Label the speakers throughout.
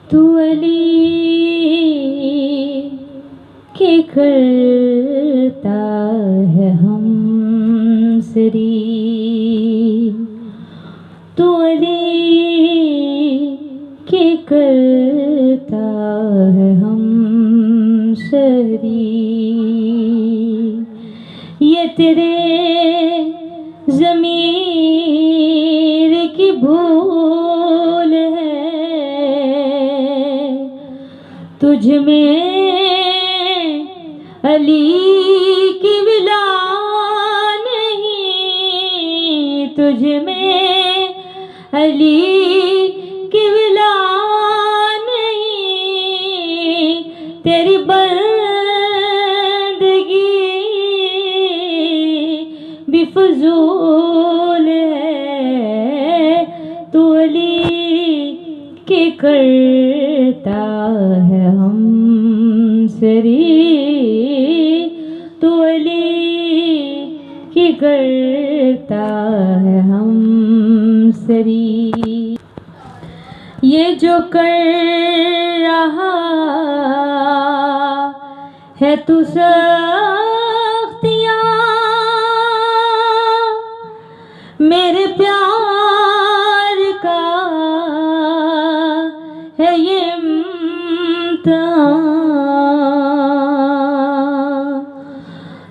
Speaker 1: तू अली के करता है हम सरी, तू अली के करता है हम सरी। ये तेरे ज़मीर की भूल है, तुझ में अली की विला नहीं, तुझ में अली की विला नहीं। तेरी बंदगी भी फजूल है, तू अली के करता है हम सरी, तू अली की करता है हम सरी। ये जो कर रहा है तू सख्तियाँ, मेरे प्यार का है ये इम्तिहान।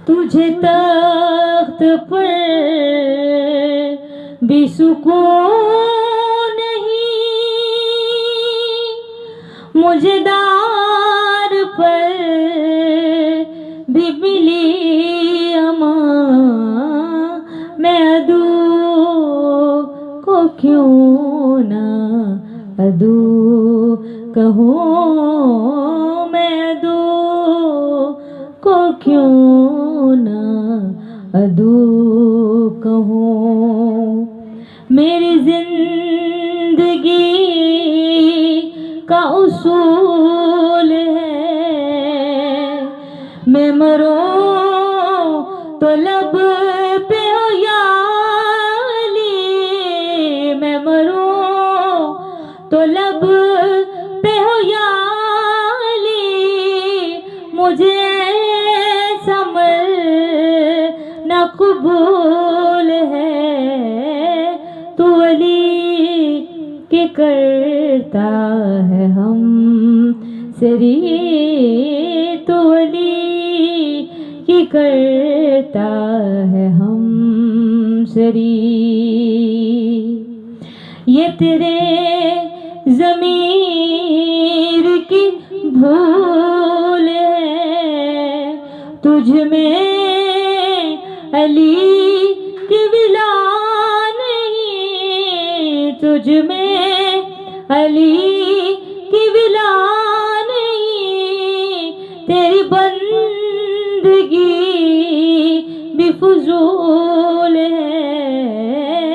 Speaker 1: तुझे तख्त पर भी सुकून नहीं, मुझे दार पर भी मिली अमान। मैं अदू को क्यों ना अदू कहूँ, मैं अदू को क्यों ना अदू कहूँ। मेरी जिंदगी का उसूल है, मैं मरूं तो लब पे हो या अली, मैं मरूं तो लब पे हो या अली। मुझे समझ न कबूल है, तू अली के करता है हम सरी, तू अली की करता है हम सरी। ये तेरे ज़मीर की भूल है, तुझ में अली की विला नहीं, तुझ में अली की विला नहीं। तेरी बंदगी भी फजूल है,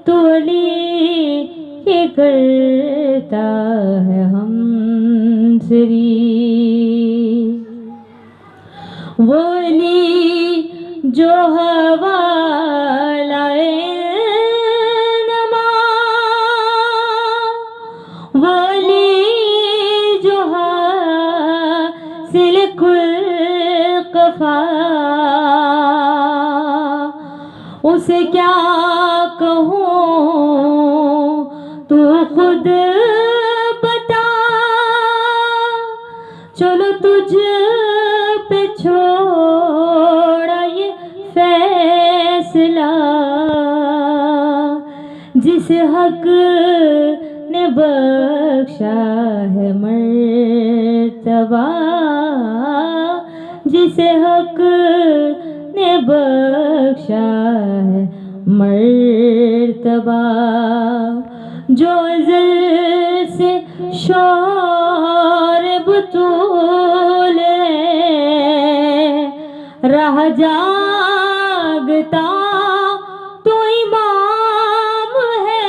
Speaker 1: तू अली के करता है हम सरी। वो अली जो हवा लाए नमा, वो अली जो हासिल कुल कफा, उसे क्या कहूँ तू खुद बता। चलो तुझ पे छोड़ा ये फैसला, जिस हक ने बख्शा है मर्तबा, जिसे हक ने बख्शा है मर्तबा। जो अज़ल से शौर बतूल रह जागता तो इमाम है,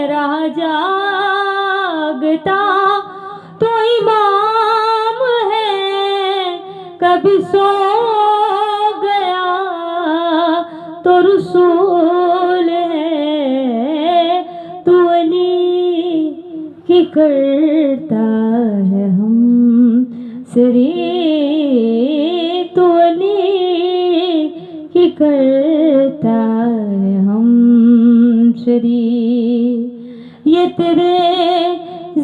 Speaker 1: रह जागता तो इमाम है। कभी सो गया तो रसूल है, तू अली कि करता है हम सरे तो अली कि करता है हम शरी। ये तेरे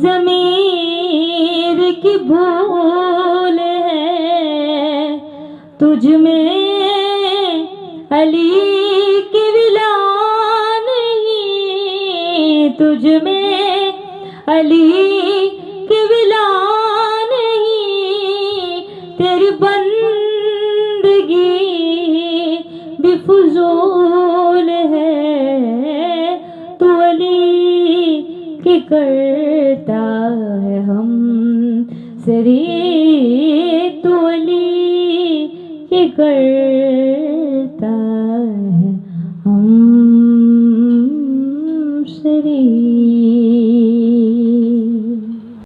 Speaker 1: ज़मीर की भूल है, तुझ में अली की विला नहीं, तुझ में अली की विला नहीं। तेरी बंदगी भी फजूल है, तू अली की करता है हम सरे तो अली की कर